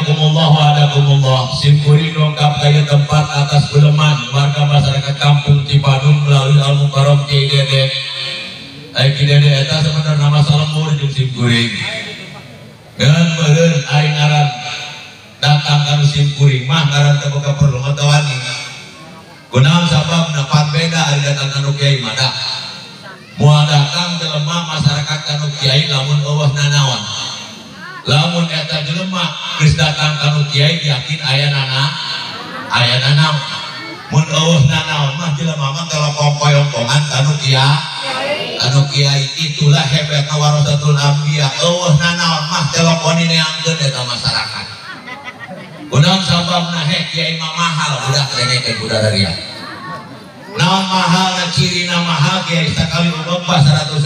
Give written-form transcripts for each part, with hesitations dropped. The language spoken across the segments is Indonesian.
rahimakumullah wa adakumullah. Simkuring dongkap kaya tempat atas Beleman warga masyarakat kampung Cipadung melalui Al-Mukarram Ki Dede. Ki Dede eta sebenarnya nama salemur jeung simkuring. Dengan meureun ari ngaran datang kanu simkuring mah ngaran teu boga perlu ngatawani. Kunaon sababna pan beda ari datang kanu kiai mah da. Moal datang jelema masyarakat kanu kiai lamun eueuh nanaon. Lamun eta jelema geus datang kanu kiai yakin aya nanaon. Mun eueuh nanaon mah jelema mah telepon koyong-koyongan kanu kiai. Itulah hebatna warasatul anbiya. Eueuh nanaon mah teleponin neangkeun eta masyarakat. Kunaon sababna kiai mah mahal budak dengekeun budadaria. Naon mahalna cirina mahal kiai sakali umum 100.000.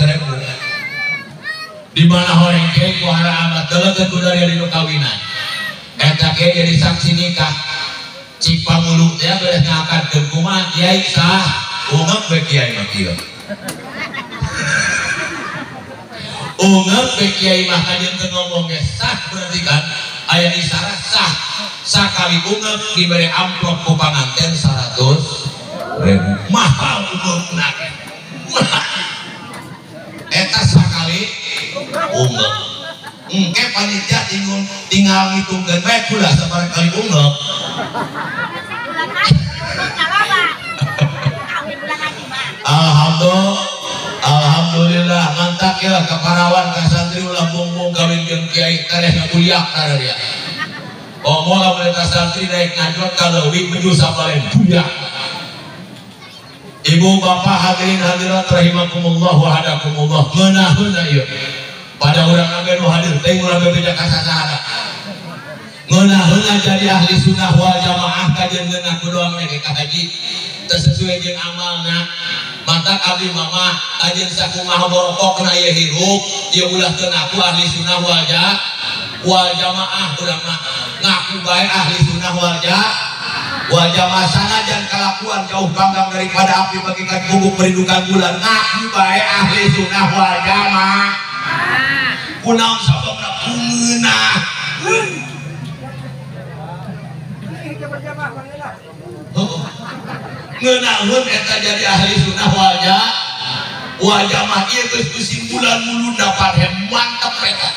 Di mana horeng kiai ku hara amat deleget budaya di kawinan. Eta kiai jadi saksi nikah. Cipamulu teh beres ngangkatkeun kumaha kiai sah ungep be kiai mah kieu. Ungep be kiai mah kajeun teu ngomong ge sah berarti kan aya isyarat sah. Sakali ungep diberi amplop ku panganten 100.000. Mahal ungepna. Eta sakali ungep. Engke panitia tinggal ngitungkeun bae kula sabarang kali ungep. Alhamdulillah mantak ya kaparawan ka santri ulah bongbong kawin jeung kiai tareh kuliah tararia. Mola mereka santri naik ngajot kaleuwih menuju sabalen budak. Ibu bapak hadirin hadirat rahimakumullah wa hadakumullah. Ngeunaheuna ieu. Pada urang angge nu hadir teh urang bebeja ka sasahana. Ngeunaheuna jadi ahli sunnah wal jamaah kajeun ngaku doang nege ka haji teu sesuai jeung amalna. Mantak abdi mama ajeun sakumaha borokokna ieu hirup ieu ulah teu ngaku ahli sunnah wal jamaah urang mah ngaku bae ahli sunnah wal jamaah sanajan kalakuan jauh panggang daripada api bagikan bubuk merindukan bulan ngaku bae ahli sunnah wal jamaah. Kunaon sababna kumeunah. Ngeunaheun eta jadi ahli sunnah wal jamaah ieu geus kesimpulan mulu dapat mantep eta.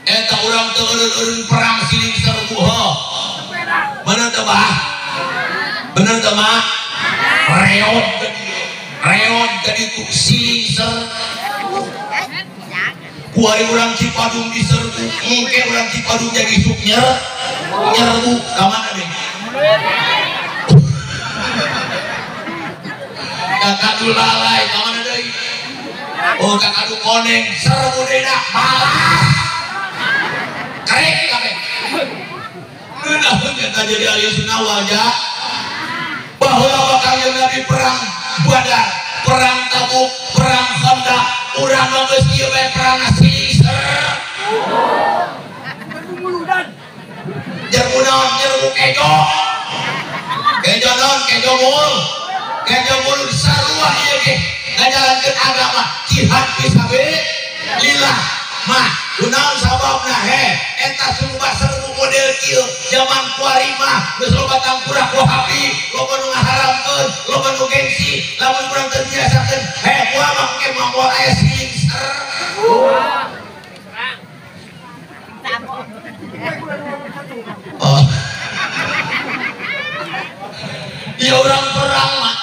Eta urang teu eureun perang siling serbu heuh. Bener teu bah? Bener teu mah? Reot jadi tu siling serbu. Kuari urang Cipadung diserbu, engke urang Cipadung jadi suk nyerbu ka mana deui? Kakadu lalai ka mana deui? Oh kakadu koneng serbu deui dah malah. Karek kabeh. Ngeunaheun eta jadi ahli sunnah wal jamaah. Baheula bakal Nabi perang Badar, perang Tabuk, perang Khandaq, urang mah geus kieu bae perang asiser. Jermu naon jermu kejo. Kejo naon kejo mul. Kejo mul sarua ieu ge ngajalankeun agama jihad fisabilillah. Mah kunaon sababna eta sumpah serbu model kieu zaman kuari mah geus loba tangkurak wahabi loba nu ngaharamkeun loba nu gengsi lamun urang teu biasakeun kumaha mah engke mah moal aya siling ser. Oh. Ieu urang perang mah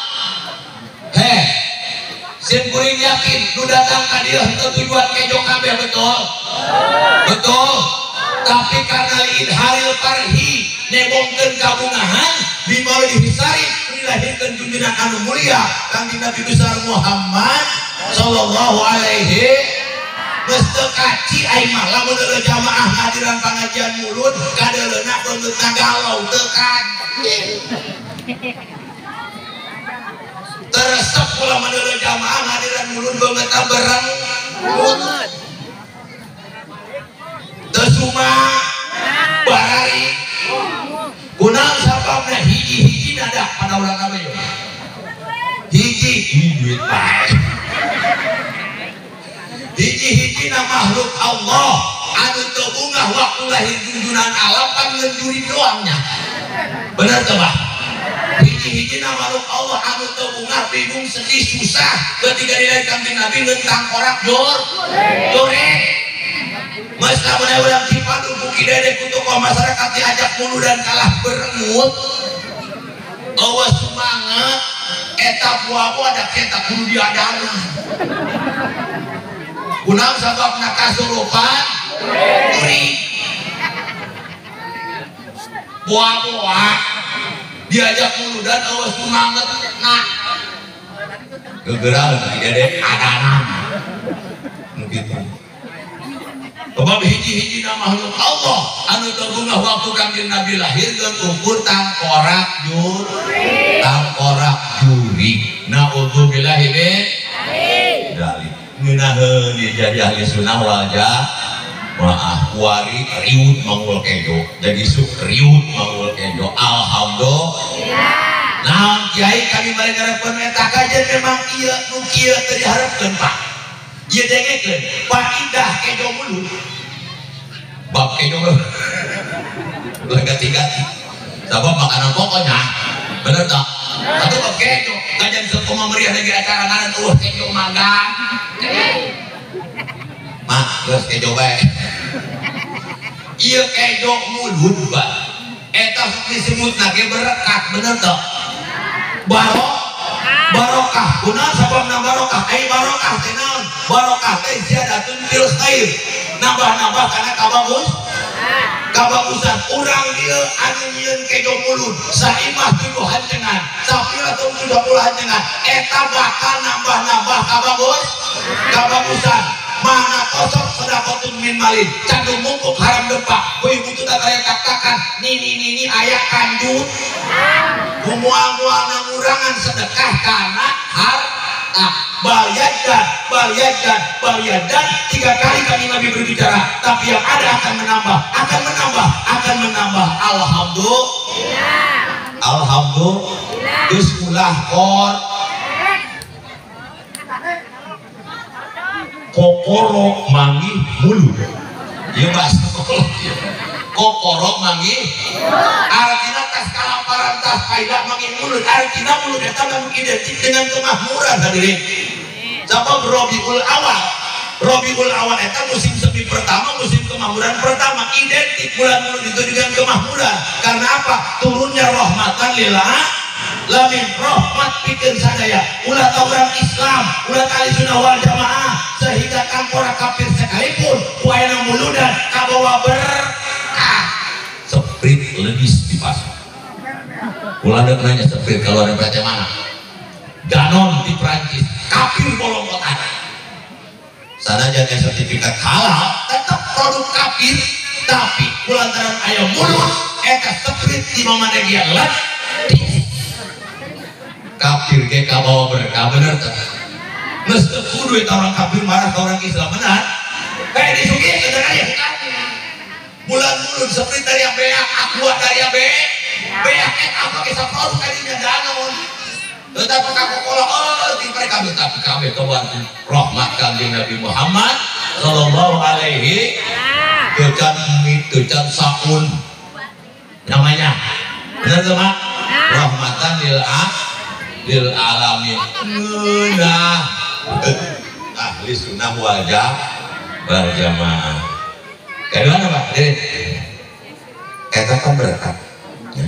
simkuring yakin nu datang ka dieu henteu tujuan kejo kabeh betul. Betul. Tapi karena liin haril parhi nebongkeun kabungahan di maulid hisari dilahirkeun junjungan anu mulia Kangjeng Nabi besar Muhammad sallallahu alaihi geus teu kaci ai mah lamun ada jamaah hadiran pengajian mulut kadeleuna beungeutna galau teu kaci. Teresep pula menurut jamaah hadiran mulut beungeutna bereng tesuma barari kunaon sababna hiji-hiji nada pada urang kabeh yo hiji duit bae hiji-hiji na makhluk Allah anu teu bungah waktu lahir junjunan alam pan ngenduri doangnya bener teu bah hiji-hiji makhluk Allah anu teu bungah bingung sedih susah ketika dilahirkan di Nabi ngentang korak jorek masa bener urang Cipadu buki dedek untuk masyarakat diajak mulu dan kalah berengut awas semangat eta buah-buah ada kita kudu diadana kunang sababna kasurupan uri buah-buah diajak mulu dan awas semangat nah gegeral dedek adana begitu sebab hiji-hiji makhluk Allah anu terbungah waktu kanjeng Nabi lahir dan ukur tangkorak juri na'udzubillahi min dzalik ngeunaheun jadi ahli sunnah wal jamaah kuari riut mangul kejo jadi suk riut mangul kejo alhamdulillah nah kiai kami bari ngarepeun eta kajian memang ieu nu kieu teu diharapkeun Pak ieu dengekeun faidah kejo mulut bab kejo ulah ganti-ganti sabab makanan pokoknya bener tak atau bab kejo kajian sekoma meriah lagi acara ngaran kejo magang mah geus kejo bae ieu kejo mulut Pak eta disebutna ge berkah bener tak barokah kuna sababna barokah ai barokah teh naon barokah teh ziyadatun fil khair nambah-nambah kana kabagusan urang ieu anu nyieun kejo mulut saimah 7 hancengan sapiratun 30 hancengan eta bakal nambah-nambah kabagusan mana kosong sedekatun min malin candu mungkuk haram depak beuy butuh tak aya taktakan ni aya kanjut mual-mual ngurangan sedekah kana harta balyadan 3 kali kami Nabi berbicara tapi yang ada akan menambah alhamdulillah geus ulah kokoro manggih mulut ieu bahasa kokoro manggih artina tas kalaparan tas kaidah manggih mulut artina mulut eta mah identik dengan kemakmuran hadirin sabab Rabiul Awal eta musim semi pertama musim kemakmuran pertama identik bulan mulut itu dengan kemakmuran karena apa turunnya rahmatan lil alamin rahmat pikeun sadaya ulah orang Islam ulah ahli sunnah wal jamaah sehingga kangkora kafir sekalipun kuayana muludan kabawa berkah seprit lebis di pasar ulah ada nanya seprit kalau ada baca mana Ganon di Prancis kafir bolong kotak sana jaga sertifikat halal tetap produk kafir tapi kulantaran ayam mulut eta seprit di mana dia kafir ke kabawa berkah bener tuh mesti kudu orang kafir marah ke orang Islam benar kayak di sugi ada ayah bulan mulut seperti dari beak aqua dari beak apa kisah produk kadinya danon tetapi Coca-Cola tapi kami kawan rahmat kanjeng Nabi Muhammad sallallahu alaihi kecan saun namanya benar tuh Pak rahmatan lil alamin nah ahli sunnah wal jamaah kayak mana Pak eta kan berkat ya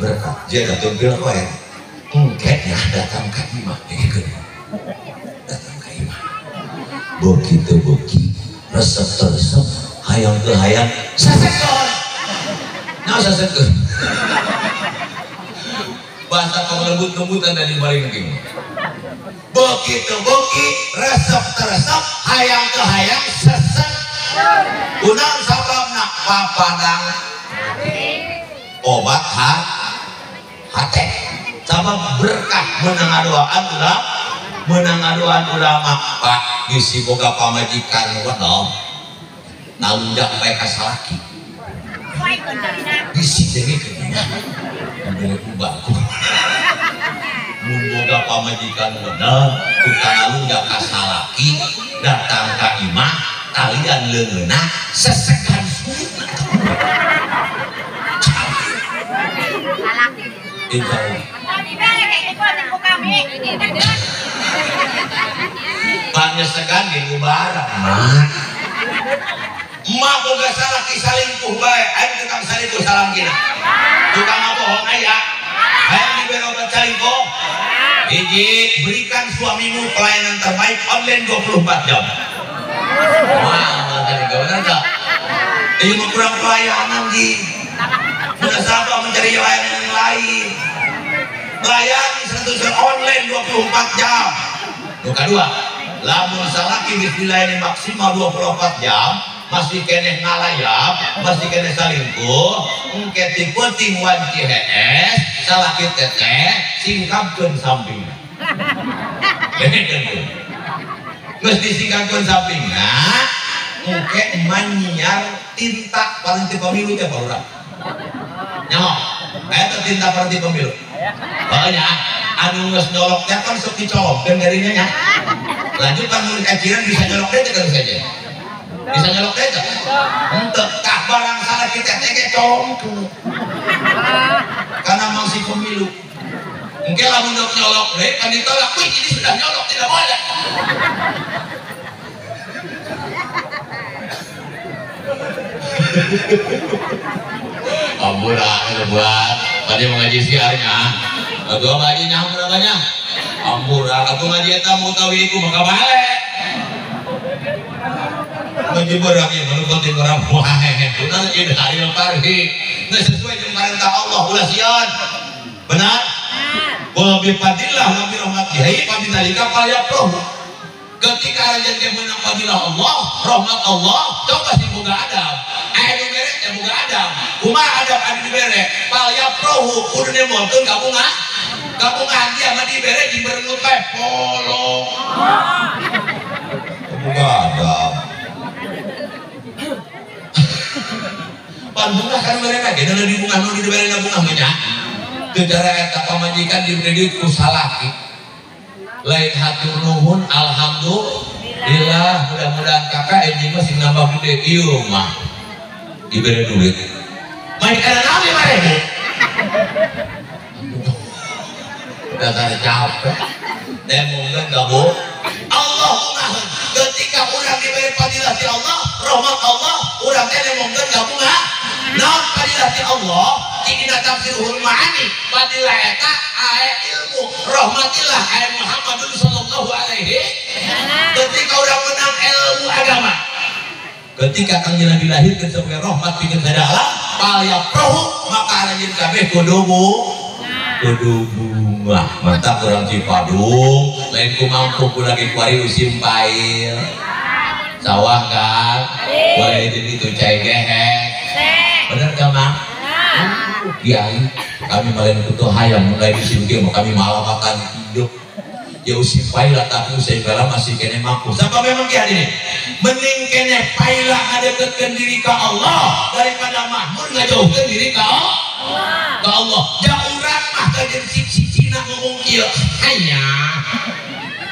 berkat dia datang bilang kok ya kayaknya datang ke imam datang ke imam boki resep hayang ke hayang sasekon nah sasekon bahasa lembut-lembutan dari balik negeri begitu resep hayang ke hayang sesek unang sababna papadang obat hati sabab berkah menangadoan ulama Pak ngisi boga pamajikan wadon nalunjak bae kasalaki bisi dengekeun bener ubahku boga pamajikan wadon tukang nalunjak kasalaki datang ka imah kalian leungeuna sesegan sunna. Insya Allah. Tanya segan di barang mak boga salah kisalingkuh bae aing tukang salingkuh salam kina tukang bohong aya hayang diberi obat salingkuh hiji berikan suamimu pelayanan terbaik online 24 jam. Wah tadi benar tak ini mah kurang pelayanan di sudah sabar mencari layanan yang lain layani 100% online 24 jam. Yang kedua lamun salaki bismillahirrahmanirrahim maksimal 24 jam masih kene ngalayap masih kene salingkuh engke ti penting wanci hees salaki teteh singkapkeun sampingna mesti singkapkeun sampingna engke manyiar tinta paling ti pemilu teh urang nyaho eta tinta paling ti pemilu pokoknya anu geus nyolok teh kan sok dicolokkeun garinya nya lanjut kan mun kaciran bisa nyolok teh terus saja bisa nyolok teh untuk kah barang salah kita teh colok karena masih pemilu mungkin lamun nyolok deh kan ditolak wih ini sudah nyolok tidak boleh ampura buat tadi mengaji siarnya aku ngajinya ampura banyak ampura aku ngaji eta mau tahu iku maka balik menjebur lagi menurut orang wae udah jadi hari parhi nggak sesuai dengan perintah Allah ulah sian benar wa bi fadillah wa bi rahmatihi fa bidzalika falyafrahu ketika raja dia menang fadilah Allah rahmat Allah coba sih boga adab anu mere teh boga adab kumaha adab anu dibere falyafrahu kudu nemolkeun gabungan dia mah dibere diberengut teh polong boga adab pan bunga kan mereka ge dan di bunga nu di dibere bunga nya teu cara eta pamajikan diberi duit ku salaki lain hatur nuhun alhamdulillah mudah-mudahan kakak anjing mah sing nambah gede ieu mah diberi duit main kana nabi mare dasar capek demongkeun gabo Allahumma ketika urang diberi fadilah ti Allah rahmat Allah urang teh demongkeun gabungan naon fadilah ti Allah dina tafsirul ma'ani fadilah eta aya ilmu rahmatillah aya Muhammadun sallallahu alaihi ketika urang menang ilmu agama ketika kang Nabi dilahirkeun sebagai rahmat pikeun sada alam fal yaprahu maka anjeun kabeh kudu bunga mantap orang Cipadung lain ku mampu ku lagi kuari usim pail sawah kan boleh jadi itu cai gehek bener gak mak? Kiai kami malah butuh hayam mulai usim dia kami malah makan hidup ya usim pail tapi usai bala masih kene mampu sampai memang kiai ini mending kene pail ngadeketkeun diri ka Allah daripada mahmur ngajauhkeun diri ka Allah ya urang mah kajen cicina ngomong ieu hanya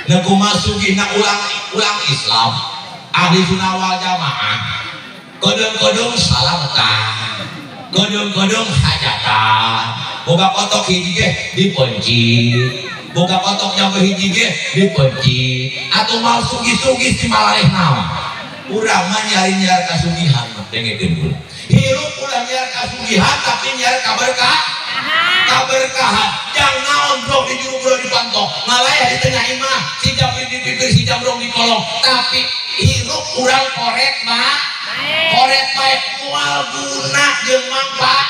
naku masuki na ulang Islam ahli sunnah wal jamaah kodong-kodong salamatan kodong-kodong hajatan boga kotok hiji ge diponci boga kotok yang hiji ge diponci atau mal sugi-sugi si malareh naon urang mah nyari-nyari kasugihan mah dengekeun kula hirup ulah nyari kasugihan tapi nyari kaberkahan yang naon bro di juru bro dipantok malah di tengah imah si jam di bibir si jam bro di kolong tapi hirup urang korek mah korek baik mual guna jeung manfaat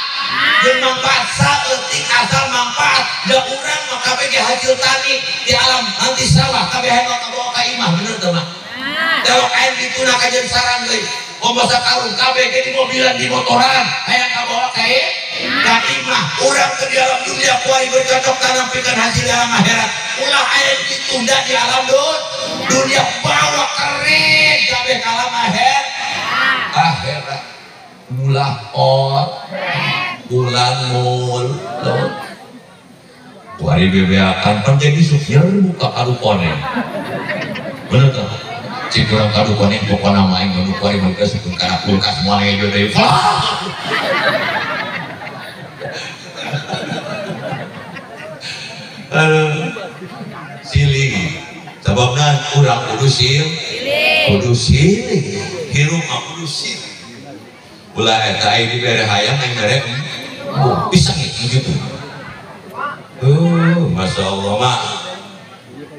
saeutik asal manfaat da urang mah kabeh ge hasil tani di alam nanti sawah kabeh hayang kabawa ka imah bener teu mah dawak air dituna kajen sarang deui masa karung kabeh ke di mobilan di motoran hayang kabawa ka imah urang ke di alam dunia kuari bercocok tanam pikan hasil dalam akhirat ulah aya ditunda di alam dunia bawa keren kabeh ka alam akhirat ulah bulan mul kuari bebeakan pan jadi supir buka karupone bener tak cik kurang kadukonin pokoknya main menukari mereka sebut karena kulkas semuanya itu dari silih sebabnya kurang kudu silih hirup kudu silih ulah eta ini bere hayang yang bere bisa gitu Masya Allah mak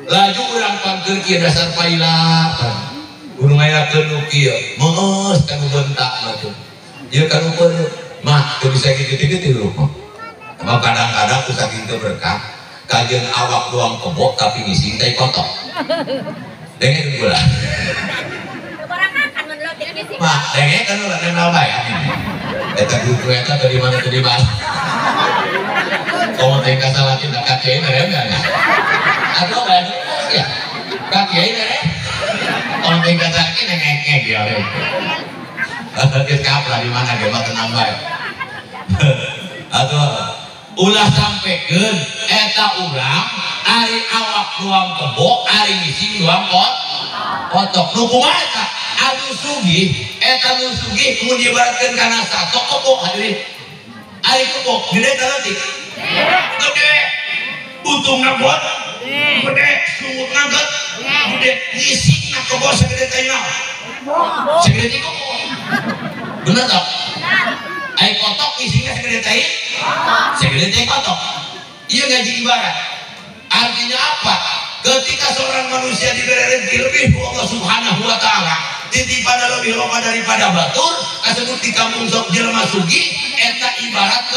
laju urang pangkeun kieu dasar paila gunung aya keun kieu meus kanu bentak mah tuh ieu kanu peureuh mah teu bisa gitu-gitu rumah mah kadang-kadang ku saking teu berkah kajeun awak doang kebok tapi ngising teh kotok dengen gula mah dengen kan ulah kenal bae eta grup eta dari mana kalau tingkat salah tidak kakek ini enggak atau kan ya kakek ini kalau tingkat sakit ngekek dia dia kaplah di mana dia mah tenang baik atau ulah sampekeun eta urang ari awak doang kebok ari ngising doang kotok nu kumaha eta anu sugih eta nu sugih mun dibaratkeun kana satok kebok hadirin ari kebok gede taletik gede untung nabot gede sungut ngangkat gede ngising nak kebok segede tayang segede tiko bener tak? Ayo kotok ngisingnya segede tayang segede tayang kotok iya ngaji ibarat artinya apa? Ketika seorang manusia diberi rezeki lebih Allah subhanahu wa ta'ala titipan lebih lama daripada batur kasebut di kampung sok jelema sugi eta ibarat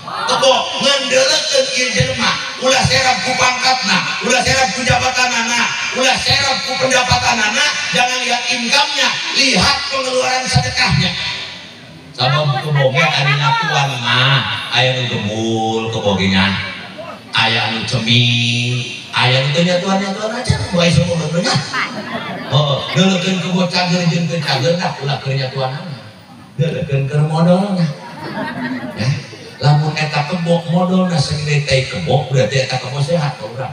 kebo ngendelekeun ieu jelema ulah serap ku pangkatna ulah serap ku jabatanana ulah serap ku pendapatanana jangan lihat income-nya lihat pengeluaran sedekahnya sabab keboge adina tuan mah aya nu gemul keboginya aya anu cemil aya nu teu nyatuan-nyatuan aja bae semoga deulekeun kebo cager jeung teu cager dah ulah keur nyatuanana deulekeun keur modalna ya lamun eta kebo modalna segede teh kebo berarti eta kebo sehat urang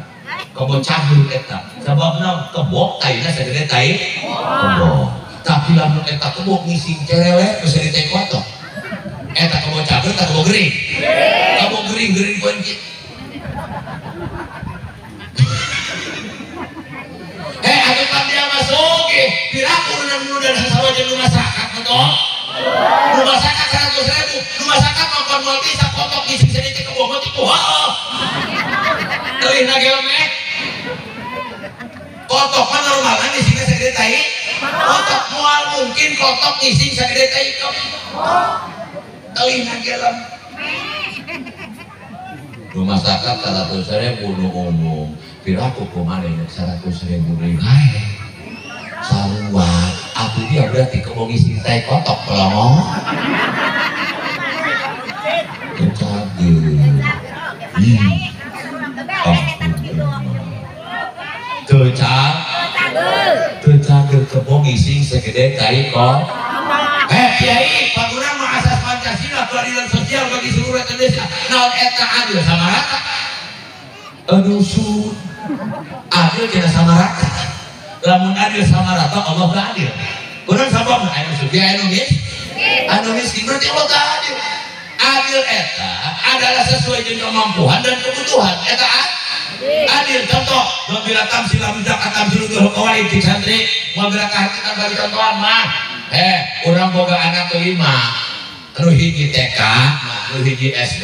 kebo cager eta sababna kebo taina segede teh kebo tapi lamun eta kebo ngising cerewet geus segede teh kotok eta kebo cager eta kebo gering kebo gering poin kieu ada dia masuk piraku mudah dan sawajan rumah sakit betul rumah sakit 100.000 rumah sakit makan mati sakotok isi sedikit ke bawah mati kelih nagelmek kotok kan normalan isinya segede tai kotok mual mungkin kotok isi segede tai kelih nagelem rumah sakit 100.000 nu umum piraku kemarin 100.000 ringai sarua aku dia berarti kebo ngisi teh kotok kalau kecager kecager kebo ngisi segede teh kok Kiai Pangguna mah asas Pancasila keadilan sosial bagi seluruh Indonesia naon eta adil sama rata aduh adil tidak sama rata lamun adil sama rata Allah gak adil kurang sabab anu sugi anu miskin berarti Allah gak adil adil eta adalah sesuai dengan kemampuan dan kebutuhan eta adil contoh bila tamsilah bijak tamsilu tuh kawaid di santri mau gerakan kita bagi contohan mah urang boga anak kelima nu hiji TK, nu hiji SD,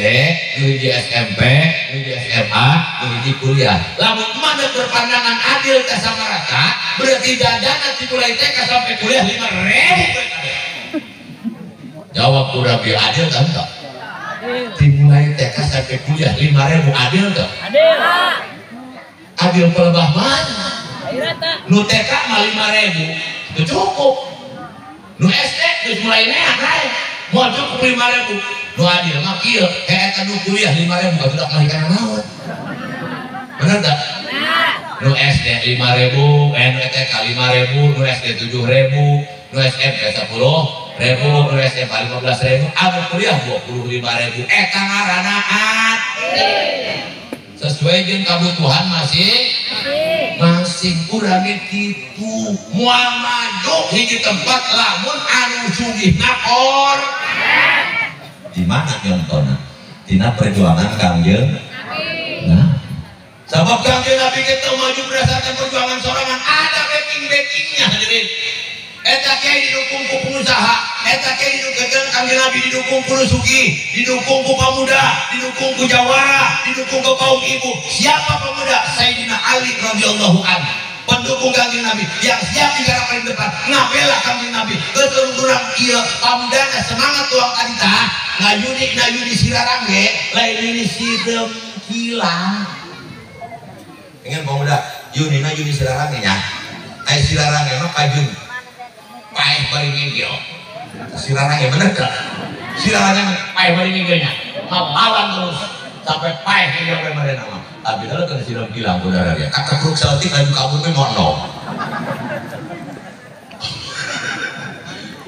nu hiji SMP, nu hiji SMA, nu hiji kuliah. Lamun mana berpandangan adil teh sama rata, berarti jajanan dimulai TK sampai kuliah 5.000. Jawab urang bieu adil kan enggak? Dimulai TK sampai kuliah 5.000 adil enggak? Adil. Adil pelebah mana? Nu TK mah 5.000, itu cukup. Nu SD geus mulai naik. Mau cukup 5.000 nu adil mah kieu eta nu kuliah 5.000 budak malikan naon bener tak? Nu SD 5.000 nu TK 5.000 nu SD 7.000 nu SMP 10.000 nu SMA 15.000 anu kuliah 25.000 eta ngaranna adil sesuai jeung kebutuhan masing sing urang kitu moal maju hiji tempat lamun anu sugih nakor di mana contohna tina perjuangan Kangjeng nah sabab Kangjeng Nabi kita maju berdasarkan perjuangan sorangan ada backing-backingnya hadirin eta kiai didukung ku pengusaha eta kiai didukung Kangjeng Nabi didukung ku sugi didukung ku pemuda didukung ku jawara didukung ku kaum ibu siapa pemuda Sayyidina Ali radhiyallahu anhu pendukung Kangjeng Nabi yang siap di garap paling depan ngabela Kangjeng Nabi keturun-turun ieu pamudana semangat tuang kadita ngayuni sirarang ge lain yuni sidem kilang ingin pemuda yuni sirarang nya ai sirarang mah kajun paeh bari ngegel sirarangnya bener gak? Sirarangnya paeh bari ngegelnya mawan terus sampai paeh ngegel ke mana nama tapi kalau kena siram kilang saudara dia kakak kuruk salatik laju kabur itu mono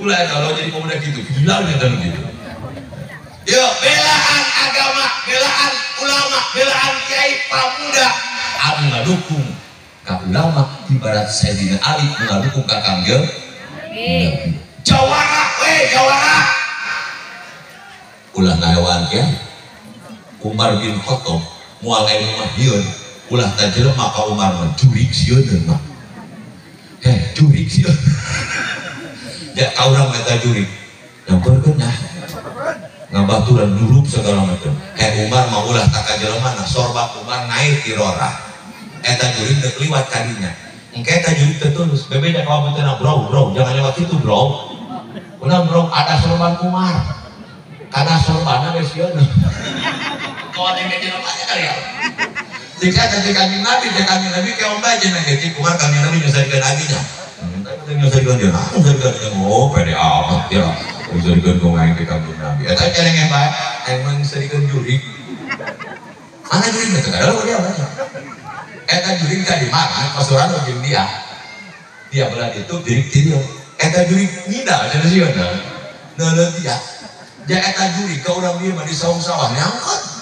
mulai kalau jadi pemuda gitu gila dia kan gitu yuk belaan agama belaan ulama belaan kiai pemuda anu ngadukung ka ulama ibarat Sayyidina Ali ngadukung ka Kangjeng jawara ulah ngaewan ya Umar bin Khattab moal aya rumah hieun ulah tajelema ka Umar mah jurig sieun mah jurig sieun ya ka urang eta jurig nyamperkeun nah ngabaturan nurup segala macam Umar mah ulah tak ka jelema nah sorbat Umar naik di rora eta jurig teu liwat kadinya engke eta jurig teu tulus bebeda kalau betena bro jangan lewat itu bro udah bro ada sorban Umar karena sorbannya besion kalau ada yang ngejel apa aja kali ya jika ada Kangjeng Nabi kayak om bajen yang ngejel Umar Kangjeng Nabi nyusahkan aginya nyusahkan dia oh pede amat ya nyusahkan kau ngain ke Kangjeng Nabi eta cara yang baik emang nyusahkan jurig mana jurig itu kada lo dia banyak eta jurig tadi mana pasuran ujung dia belah itu jurig dia eta jurig nida ada sih ada nada dia dia eta jurig ke orang dia di saung sawahnya angkat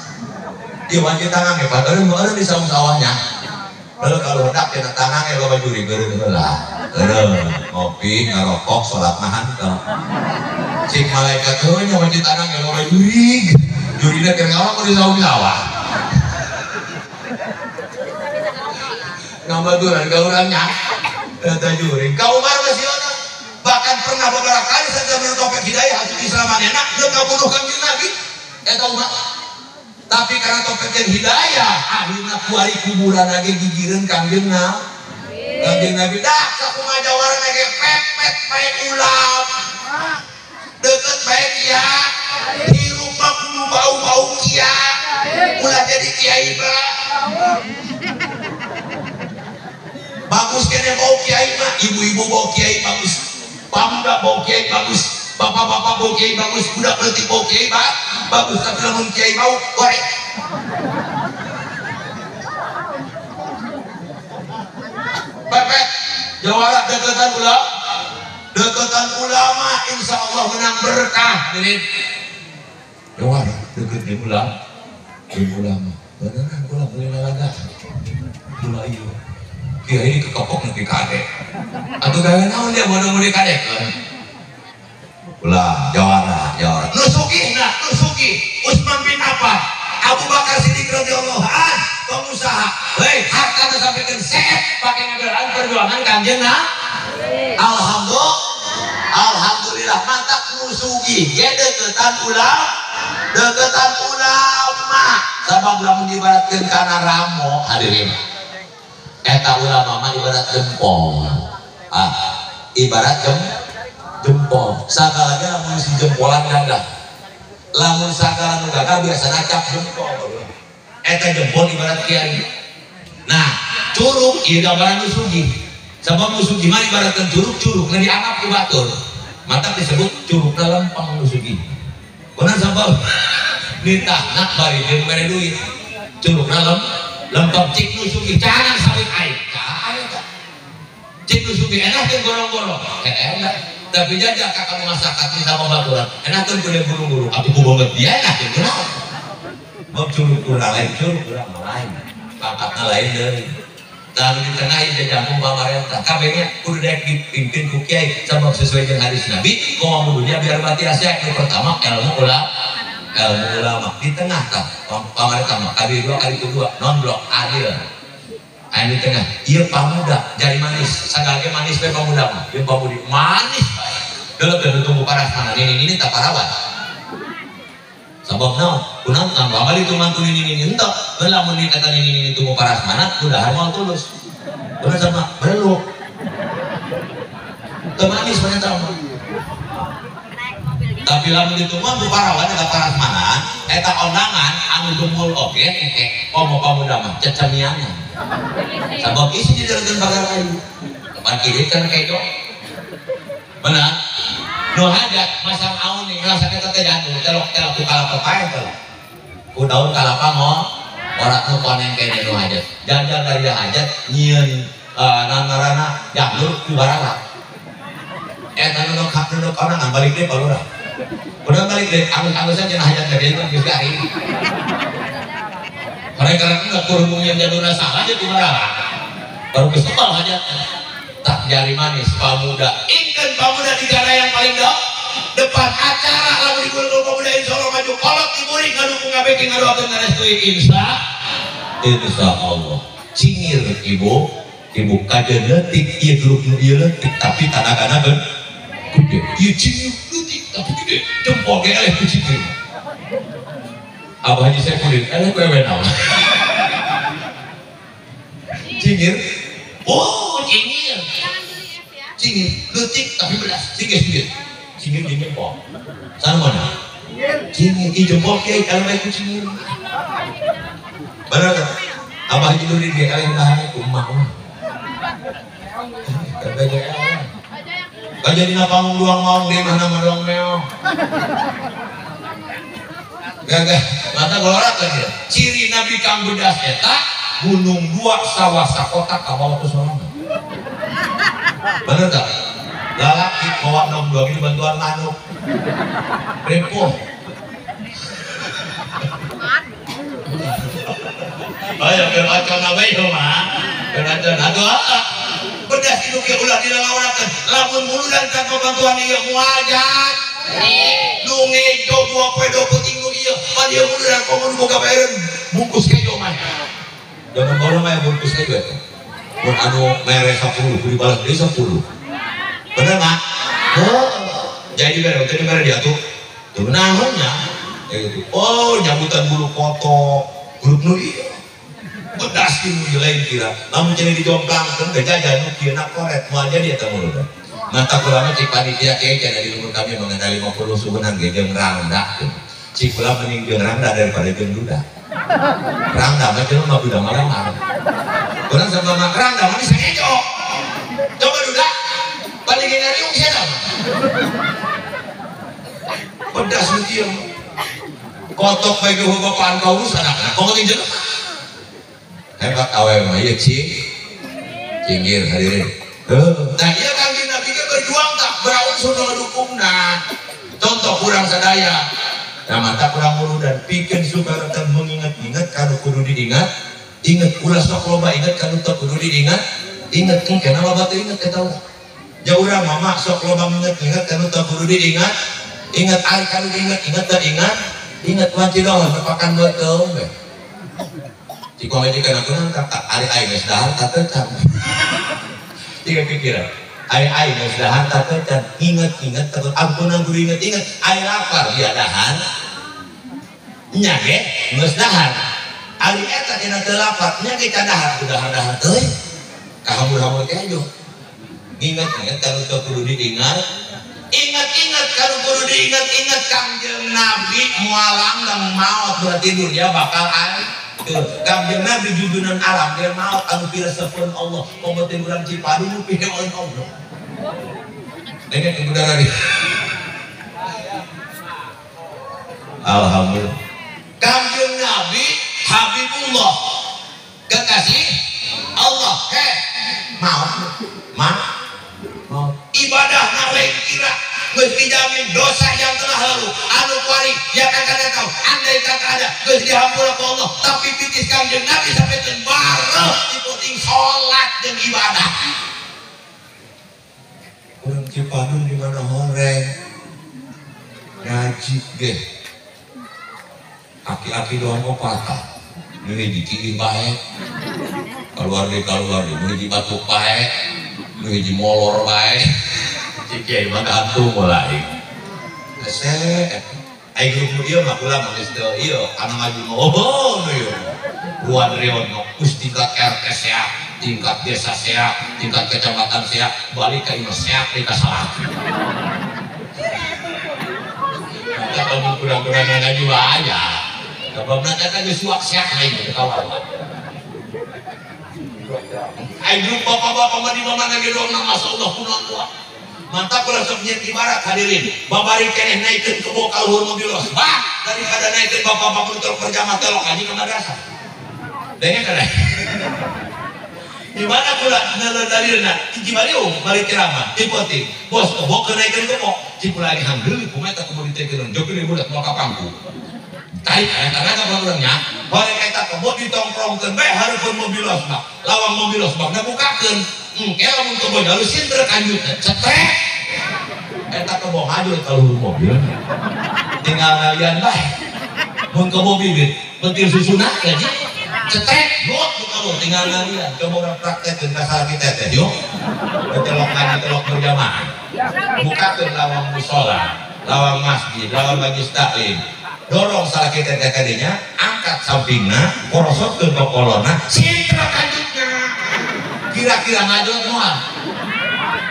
dia wajib tangannya padahal ada di saung sawahnya lalu kalau hendak dia tangannya bawa jurig lah ngopi ngerokok sholat nahan cik malaikat nya wajib tangannya bawa jurignya kira ngawang di saung sawah ngambaturan ke orangnya eta jurig kau Umar masih ada bahkan pernah beberapa kali saja menetopek hidayah hasil Islaman enak dan ngabunuh Kangjeng Nabi eta Umar tapi karena topek yang hidayah akhirnya kuari kuburan lagi gigireun Kangjeng Nabi dah sakumaha jawara lagi pepet bae ulam deket bae kia hirup mah kudu bau-bau kia ulah jadi kiai mah bagus kene bau kiai mah ibu-ibu bau kiai bagus pemuda bau kiai bagus bapak-bapak bau kiai bagus budak letik bau kiai bagus tapi lamun kiai bau goreng pepet jawara deketan ulama insya Allah menang berkah ini jawara deketan ulama beneran ulama boleh lalaga mulai kiai ini kekepok nanti kadek atau gaya naon dia bodoh mulai kadek ulah jawara nusuki Utsman bin Affan Abu Bakar Siddiq radhiyallahu an pengusaha harta disampaikan seet pakai ngabelan perjuangan Kangjeng alhamdulillah mantap nusuki ge deketan ulama sabab lamun diibaratkeun kana ramo hadirin eta ulama mah ibarat jempol ibarat jempol sakalanya lamun si jempolan ganda lamun sakala nu gagal biasa nacap jempol eta jempol ibarat kiai nah curug ieu gambaran nu sugih sabab nu sugih mah ibaratkeun curug na dianggap ku batur mantap disebut curugna lempeng nu sugih benar sabab ditahna bari jeung mere duit curugna lempeng cik nu sugih jangan sawit air cik nu sugih enak jeung gorong-gorong enak tapi jajak kakak masyarakat kita pembaturan enak kan kuliah guru-guru aku banget dia enak ya kenapa mau curug kurang lain curug kurang lain kakaknya lain dari lalu di tengah itu jampung pamarentah kabehnya kudu dek dipimpin ku kiai sabab sesuai dengan hadis Nabi komo dunia biar mati asyik. Yang pertama ilmu ulama di tengah tah pamarentah mah kali dua kali kedua non blok adil. Ayo di tengah ieu pamuda jari manis sagage manis we pamuda mah ieu pamudi manis bae geuleuh teu tunggu paras mana ini tak parawan sabab naon kunaon kan bamal itu mantu ini entah lamun di kata ini tunggu paras mana udah mau tulus bener sama belum teu manis bener sama tapi lamun ditunggu ku parawan eta paras mana eta ondangan anu gembul oge engke komo pamuda mah cecemiangan sabab isi di dalam bakar kayu depan kiri kan kayak dong benar no hajat masang aun nih ngerasa kita teh jatuh telok ku kalapa pae telok ku daun kalapa mau orang nu konen kene no hajat jangan dari hajat nyieun nangarana janur ku barara eta nu kak nu kana balik deui palura bener balik deui angus-angusan cenah hajat gede kan geus garing mereka enggak kurung yang jaduna salah aja kumaha baru kesebal aja tak jari manis pamuda ingkeun pamuda di negara yang paling depan acara lamun digulung pamuda insyaallah maju kolot diburi ngadukung ngabeki ngadoakeun ngarestui insya Allah cingir ibu kajeun leutik ieu grup nu ieu leutik tapi tanah-tanah gede ieu cingir leutik tapi gede jempol ge eleh ku cingir Abah Haji Saifudin, wewe naon? Cingir, oh cingir, leutik tapi bedas, cingir, di jempol. Sana mana? Cingir, di jempol kiai kalau main cingir. Benar tak? Abah Haji Nurdin dia kalian bahannya kumah. Kajian panggung doang mau di mana madong meong. Gagah mata golorak lagi ciri Nabi Kang Bedas eta gunung dua sawah sakota kabawa ke sorangan bener tak? Lalaki bawa nom dua ini bantuan manuk repo ayo bermacam apa itu mah bermacam aduh bedas itu ke ulah dilalawakan lamun mulu dan tanpa bantuan iya muajat lunge do buah kue do puting lu iya dia mulu dan komo boga baereun bungkus kejo mah jangan bawa mah bungkus kejo eta mun anu mere 10 kudu balas deui 10 bener mah jadi mere diatur tuh naonnya gitu oh nyambutan bulu kotok grup nu iya bedas di lain kira namun jadi dijomplang teu jajan nu kieu na koret moal jadi eta mulu mata kulama cik panitia kece dari umur kami mengenali 50 suhunan jeung rangda cik kula mending jeung rangda daripada jeung duda rangda mah jeung mah budak marah urang sama mah rangda mah bisa ngejo coba duda balik ngariung sia pedas nu kieu kotok bae ge bapaan kaurus anak-anak kok jeung hebat awewe mah ieu cingir hadirin nah iya kanjeng Nabi ke berjuang tak beransur ngedukungna contoh kurang sadaya nah mata kurang mulu dan bikin suka dan mengingat-ingat kalau kudu diingat ingat ulah sok loba ingat kalau tak kudu diingat ingat kan karena loba teh ingat kita jauh urang mama sok loba ingat kalau tak kudu diingat ingat ari kalau diingat tak ingat wajib dong merupakan buat teu di komedi kana kunaon tak ari geus dahar tak teucap tiga pikiran ai geus dahar tak teucap ingat terus ampunan guru ingat ai lapar dia dahar nya ge geus dahar ari eta dina teu lapar nya ge dahar dahar teuing kahamur-hamur teh aja ingat kalau teu kudu diingat ingat kalau kudu diingat Kangjeng Nabi mualang dan maut berarti dunia bakal Kangjeng Nabi judunan alam dia maut anu piresepkeun Allah pembetin urang Cipadu nu pikeun oleh Allah dengan udara di alhamdulillah Kangjeng Nabi Habibullah kekasih Allah maut ibadahna lain kira geus dijamin dosa yang telah lalu anu kuari yang akan datang andai kata ada geus dihampura ku Allah tapi pitis Kangjeng Nabi sampai bareuh diputing sholat deh. Aki-aki doang mau patah. Ini dikirim baik. Keluar ini di batu baik. Ini di molor baik. Cikai mah gantung mulai. Kesek. Ai grup ieu mah kula mah geus teu ieu anu ngaju oh ieu. Ruan Riono geus tingkat RT seak, tingkat desa seak, tingkat kecamatan seak, balik ka imah seak di kasalah. Kita kamu kurang-kurang ngaju aja. Sebabna eta geus suak seak lain teh kawan. Ai grup bapak-bapak mah di mana ge doang masyaallah kunaon tua. Mantap kalau sok ibarat hadirin babari keneh naikeun ke bokal luhur mobilos bah daripada naikeun bapak-bapak untuk perjamaah telok haji ke madrasah denge kana di mana pula dalilna hiji bariung bari ceramah ti poti bos bok naikeun ke bok cipula lagi hamdeul kumaha tak kudu ditekeun jokeun budak mau ka pangku tarik karena ka urangnya bari eta ke bok ditongkrongkeun bae hareupeun mobilos bak lawang mobilos bak bukakeun kela mun kebo jalur sinter kanjut cetrek eta kebo ngajul ka luhur mobil tinggal ngalian bae mun kebo bibit petir susuna gaji cetrek lot di kebo tinggal ngalian coba urang praktekkeun ka salah kita teh yuk telok ngaji telok berjamaah bukakeun lawang mushola lawang masjid lawang majlis taklim dorong salah kita teh kadinya angkat sampingna korosotkeun ka kolonna sinter kanjutna kira-kira ngajulot moal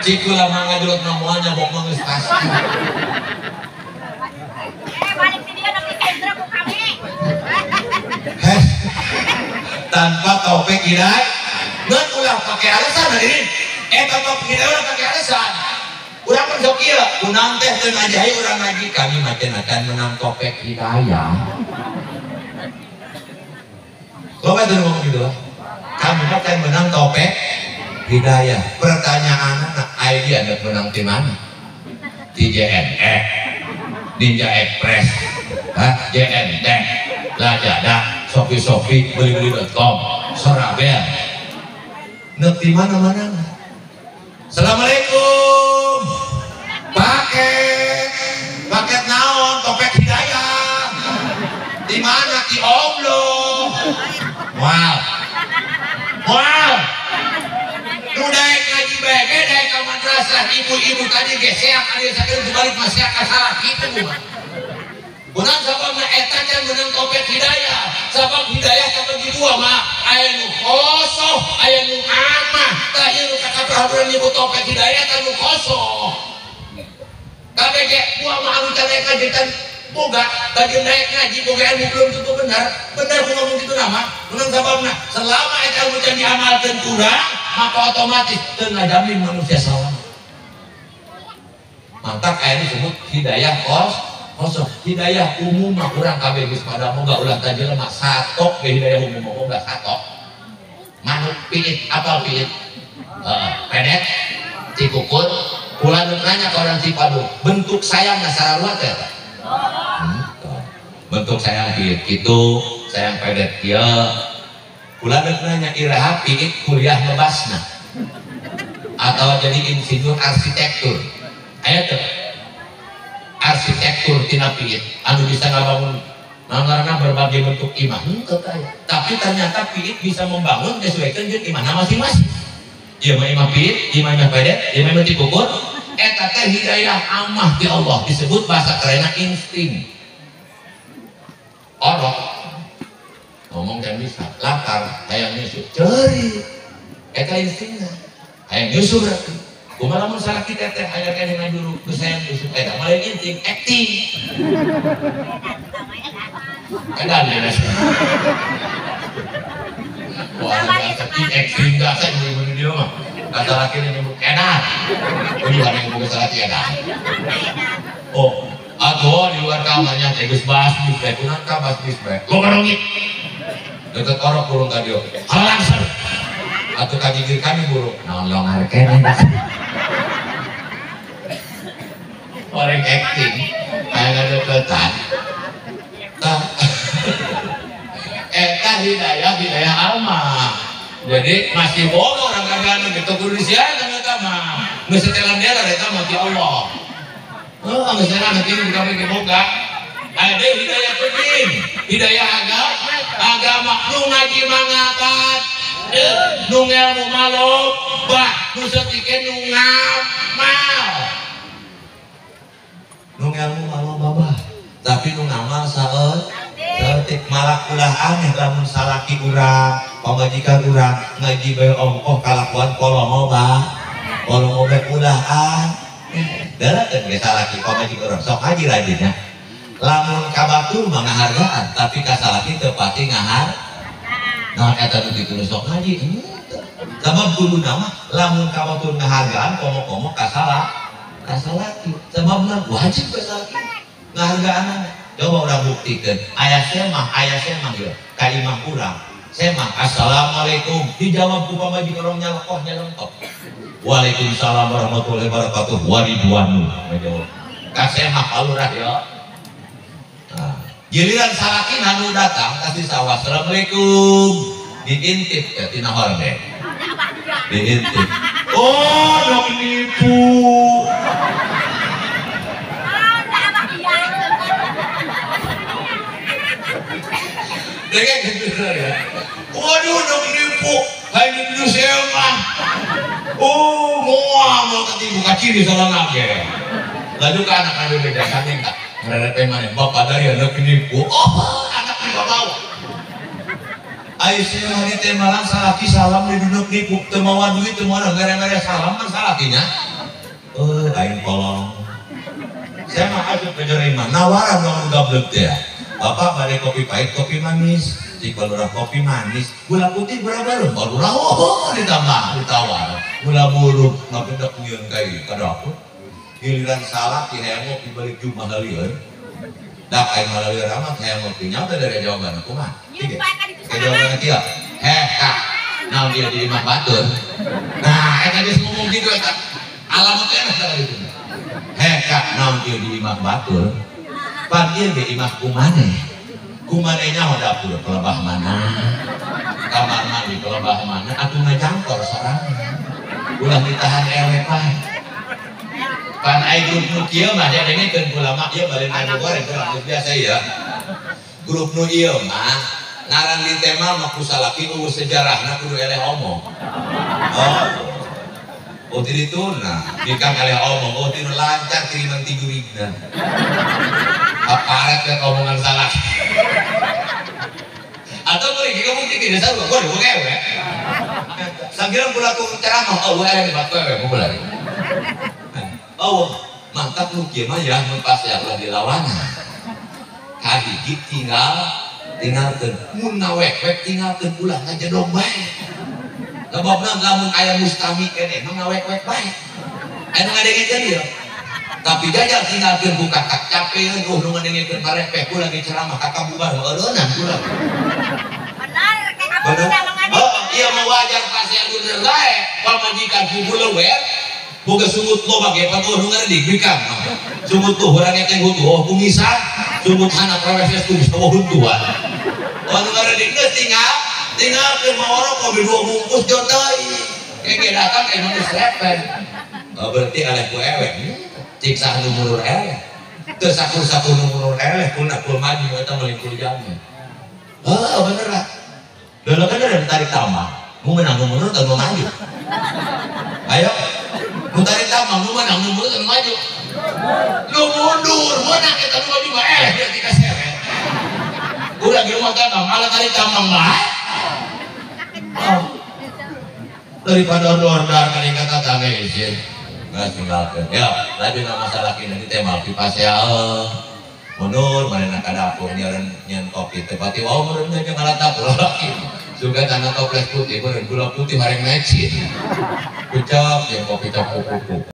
cikula mah ngajulot mah moal nyabok mah geus pasti balik ke dia nanti sendra ku kami tanpa topik hidayah ngan ulah pakai alasan hadirin eta topik hidayah ulah pakai alasan urang mah sok ieu kunaon teh teu ngajahi urang ngaji kami macan-macan menang topik hidayah loba teu ngomong gitu kami macan menang topik hidayah. Pertanyaan anak idea anda menang di mana? Di JNE, Ninja Express, JNT, Lazada, Shopee, beli-beli.com, Sorabel. Nek di mana-mana. Assalamualaikum. Paket naon topik hidayah. Di mana? Di Allah. Wow. Daek ngaji bege, daek ke madrasah, ibu-ibu tadi geseak, ada sakit dibalik masih salah gitu. Benang sababna eta can benang topik hidayah, sabab hidayah sabab di dua mah, aya nu khosoh, aya nu amah, tah ieu kata peraturan ibu topik hidayah tanu khosoh. Kabeh ge buah mah anu can daek ngaji can boga, bagi daek ngaji boga ilmu belum tentu benar ku ngomong gitu nama. Benang sababna selama eta ilmu can diamalkeun kurang maka otomatis tengajamin manusia salah. Mantap ayat disebut hidayah kosong. Hidayah umum mah kurang kabeh geus pada moga ulah teh jelema satok ke hidayah umum moga satok. Manuk piit apal piit? Pedet, cikukut, kula nanya ke orang Cipadu, bentuk sayangna sarua teh. Bentuk sayang piit kitu, sayang pedet kieu. Kula nanya iraha piit kuliah ngebasna atau jadi insinyur arsitektur aya teh arsitektur tina piit anu bisa ngabangun nanggarna berbagai bentuk imah henteu aya tapi ternyata piit bisa membangun sesuaikan jeung imahna masing-masing ieu mah imah piit imah pedet imah cikukut eta teh hidayah amah ti Allah disebut bahasa kerenna insting orok ngomong dan bisa lapar hayang nyusu ceri eta instingna hayang nyusu berarti kumaha lamun salah kita teh aya keneh ngajuru geus hayang nyusu eta mah lain insting acting edan ya wah acting dasar ibu dia mah kata laki ini nyebut edan udah yang bukan salah edan oh aduh di luar kamarnya teh geus bahas bis bae kunaon ka bahas bis bae lo karongit deket orok burung kadio langsung atau kajigir kami burung nolong harkena orang acting kayak ada deketan eta hidayah alma jadi masih bohong orang kagak gitu kudu disiaran eta mah geus setelan dia eta mah ti Allah geus setelan nanti di kami boga Ada hidayah penting, hidayah agama, nu ngaji mangabat, nu ngelmu malobah, nu setike nu ngamal, nu ngelmu malobah, tapi nu ngamal saet, setik malah ulah aneh lamun salaki urang, pamajikan urang ngaji bae ongkoh kalakuan kolongo bae ulah dalakeun ge salaki pamajikan urang sok ngaji rajinnya. Lamun kabatur mah ngahargaan, tapi kasalaki teu pati ngahar. Nah eta nu kitu sok ngaji. Sabab guluna mah lamun kabatur ngahargaan komo-komo kasalaki. Sababna wajib kasalaki ngahargaan. Coba urang buktikeun. Aya semah ieu ka imah urang. Semah assalamualaikum dijawab ku pamajikan urang nyalokohnya lengkap. Waalaikumsalam warahmatullahi wabarakatuh waridwanu. Ka semah alurah ya. Giliran salaki nanu datang kasih sawah assalamualaikum diintip ya tina horde diintip oh dong nipu dengar gitu ya waduh dong nipu hanya dulu semah oh mau tadi buka ciri salah nage lalu ke anak-anak beda saneng tak ngerepe mana bapak dari anak nipu anak di bawah Aisyah hari temalan salaki salam di duduk nipu temawa duit temawa gara-gara salam kan salakinya aing kolong saya mah aja penerima nawaran dong gablek ya bapak bade kopi pahit kopi manis cik balurah kopi manis gula putih gula baru balurah ditambah ditawar gula buruk ngabedak nyieun kayak kada apa giliran salah di hengok dibalik jumlah lieur dak aing malalieur amat hengok nyata dari jawaban aku mah tiga jawaban kieu kak naon dia di imah batur nah eta geus ngomong kitu eta alamatna enak tah kitu kak naon dia di imah batur pan ieu ge imah kumaneh nyaho dapur kelebah mana kamar mandi kelebah mana atuh ngajangkor sarang ulah ditahan eleh pae pan ai grup nu kieu mah dia dengekeun ulama ieu balen anu goreng kurang biasa ya grup nu ieu mah ngaran di tema mah kusalaki nu sejarahna kudu eleh omong oh ti dituna dikang eleh omong ti nu lancar kiriman ti gurigna aparat ke omongan salah atau boleh kita mungkin tidak tahu gua ngewe sambil pula ku ceramah eleh batu ewe pula mantap lu kieu mah ya mun pas ya di lawanan kahiji tinggalkeun mun ngawek-wek tinggalkeun ulah ngajedog bae sababna lamun aya mustami keneh mah ngawek-wek bae aya ngadengekeun ieu tapi jajal tinggalkeun buka tak capeun nu ngadengekeun marepeh ku lagi ceramah kakak bubar eueunan ulah bener iya mah wajar pas ya bener bae pamajikan ku leuwer boga sungut lo bage patuh nu ngaredik bikang sungut tuh urang teh hutuh kumisan sungut anak proses tuh bisa huntuan anu ngaredik geus tinggal ke maorok kopi 2 bungkus jodoy kege datang anu geus repen berarti aleh ku ewek cik sah nu mulur eleh teu sakur-sakur nu mulur eleh kuna kul maju eta melingkul jamu bener lah dulu kan ada tarik tambang mau menang nu mulur teu maju ayo tarik tambang nu menang nu mulur teu maju lu mundur menang eta nu maju mah dia tika seret udah ge mah tambang ala tarik tambang mah daripada ordar kali kata tangga izin nggak tinggalkan ya lagi nama masalah kini di tema pipasya mundur mana nak dapur nyen kopi tepati wow menurutnya jangan latap lagi juga tanah toples putih gula putih bareng mecin ucap yang kopi cap kuku